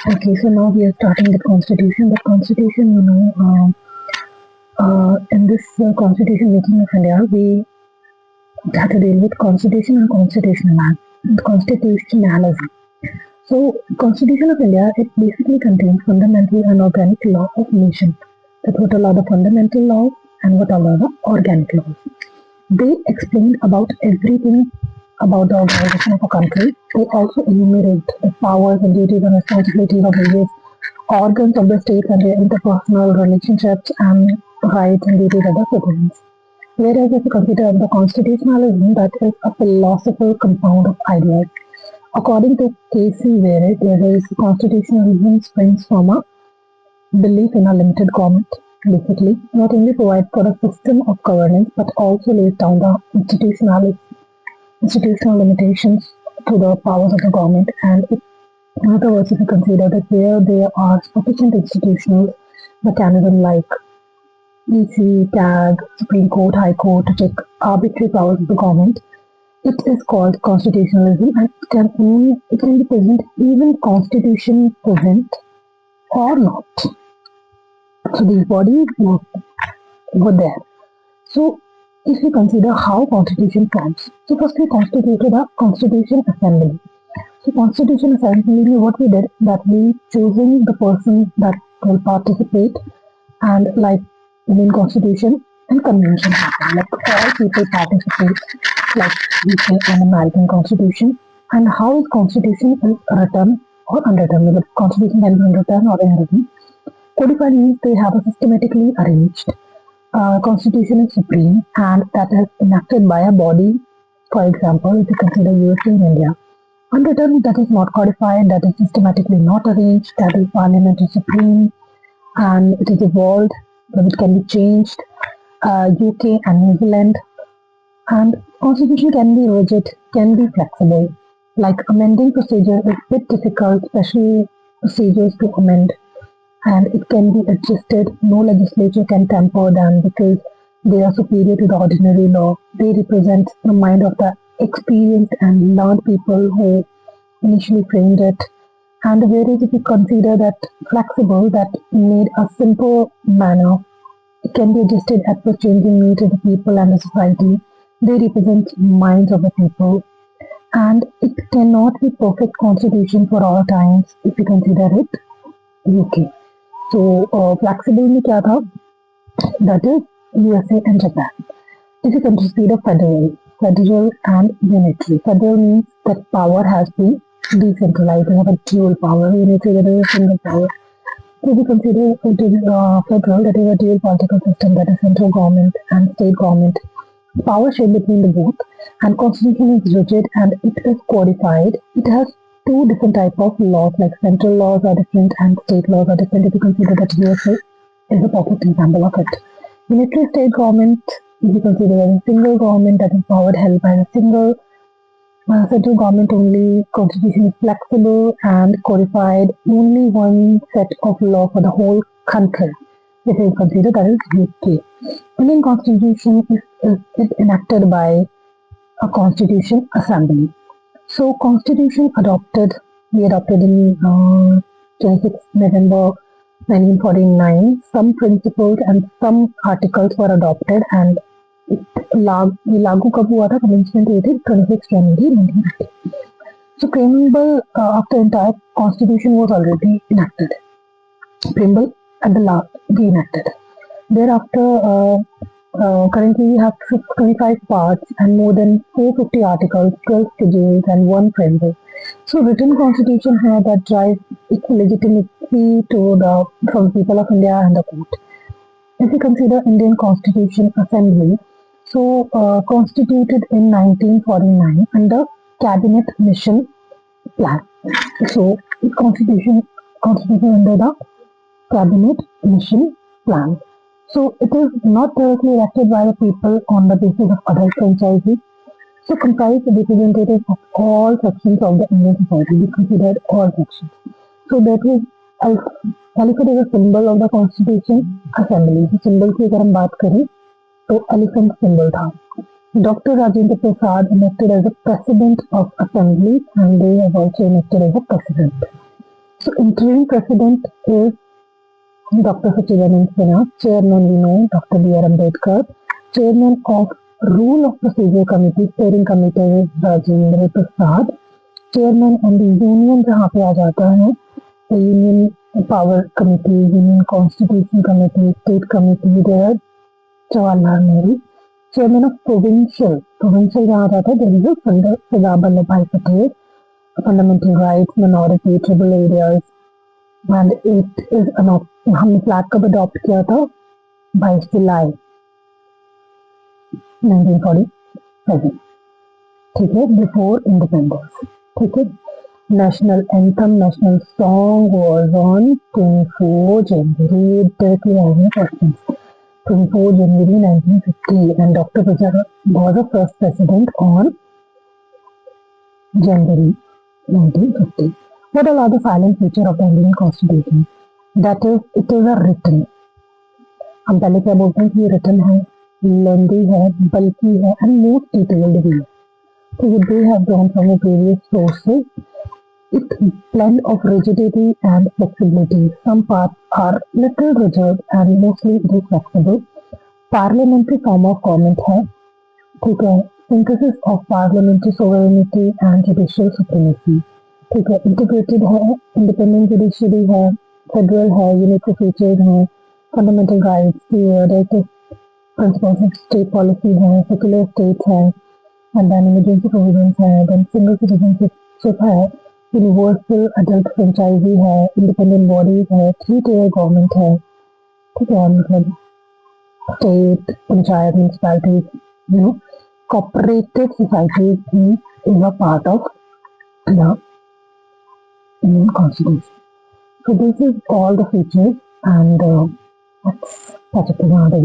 Okay, so now we are starting the constitution. The constitution, in this constitution making of India, we have to deal with constitution and constitutionalism. So, Constitution of India, it basically contains fundamental and organic law of nation. That what are the fundamental laws and what are the organic laws. They explain about everything about the organization of a country. They also enumerate the powers and duties and responsibilities of various organs of the state and their interpersonal relationships and rights and duties of the citizens. Whereas if you consider the constitutionalism, that is a philosophical compound of ideas. According to Casey Ware, there is constitutionalism springs from a belief in a limited government, basically, not only provides for a system of governance but also lays down the institutional limitations to the powers of the government. And in other words, if you consider that where there are sufficient institutional mechanisms like EC, CAG, Supreme Court, High Court to check arbitrary powers of the government, it is called constitutionalism and it can be present even constitution present or not. So these bodies were there. So if we consider how constitution forms, so first we constituted a constitution assembly. So constitution assembly, what we did that we choosing the person that will participate, and like Indian constitution and convention happen. Like all people participate, like we say an American constitution, and how is constitution is written or unwritten. The constitution can be unwritten or unwritten. Codified means they have a systematically arranged. Constitution is supreme and that is enacted by a body. For example, if you consider USA and India. Unwritten, that is not codified, that is systematically not arranged, that is parliament is supreme and it is evolved, but it can be changed. UK and New Zealand. And constitution can be rigid, can be flexible. Like amending procedure is a bit difficult, especially procedures to amend, and it can be adjusted. No legislature can tamper them because they are superior to the ordinary law. They represent the mind of the experienced and learned people who initially framed it. And whereas if you consider that flexible, that made a simple manner, it can be adjusted at the changing needs of the people and the society. They represent minds of the people. And it cannot be perfect constitution for all times if you consider it UK. So flexible में क्या था? That is USA and Japan. If you consider federal and unitary. Federal means that power has been decentralized. You have a dual power. Unitary, that is a single power. So if you consider federal, that is a dual political system, that is central government and state government. Power shared between the both, and constitution is rigid and it is codified. It has two different type of laws, like central laws are different and state laws are different. If you consider that USA is a perfect example of it. Unitary state government, if you consider as a single government that is power held by a single central government only, constitution is flexible and codified, only one set of law for the whole country. If you consider that is UK. Indian constitution is enacted by a constitution assembly. So constitution we adopted in 26 November 1949. Some principles and some articles were adopted and लागू कब हुआ था? Commencement date is 26 January 1950. So preamble after entire constitution was already enacted. Preamble at the last be enacted. Thereafter, currently we have 25 parts and more than 450 articles, 12 schedules and one preamble. So written constitution here that drives its legitimacy from people of India and the court. If you consider Indian Constitution Assembly, so constituted in 1949 under Cabinet Mission Plan. So constitution under the Cabinet Mission Plan. So it is not directly elected by the people on the basis of other franchises. So comprise the representatives of all sections of the Indian society. We considered all sections. So that is elephant is a symbol of the Constitution Assembly. The symbol की अगर हम बात करें तो elephant symbol था. Dr. Rajendra Prasad elected as the President of Assembly and they have also elected as a President. So interim president is Dr. Sachidanand Sinha, chairman we know Dr. B.R. Ambedkar, chairman of Rule of Procedure Committee, steering committee is Rajendra Prasad, chairman and the union जहाँ पे आ जाता है the union power committee, union constitution committee, state committee, there are Jawaharlal Nehru, chairman of provincial जहाँ आ जाता है there is a Sardar Vallabhbhai Patel, fundamental rights, minority, tribal areas, and it is हमने flag कब adopt किया था 22 जुलाई 1947, ठीक है, before independence, ठीक है। National anthem, national song was on 24 January, directly आएंगे question, 24 January 1950 and doctor Prasad was the first president on January 1950. What are the silent feature of the Indian Constitution? That is, it is a written. हम पहले क्या बोलते हैं कि ये written है, लेंदी है, बल्कि है एंड मोस्ट डिटेल्ड भी है। तो ये they have drawn from the previous sources. It blend of rigidity and flexibility. Some parts are little rigid and mostly it is flexible. Parliamentary form of government है, ठीक है, synthesis of parliamentary sovereignty and judicial supremacy, ठीक है, integrated है, independent judiciary है, federal है, unitary features हैं, fundamental rights, directive principles of state policy है, secular state है, and then emergency provisions है, then single citizenship है, universal adult franchisee है, independent bodies है, three-tier government है, ठीक है, मतलब state, panchayat, municipalities, cooperative societies is a part of the Indian Constitution. So this is all the features and let's touch upon the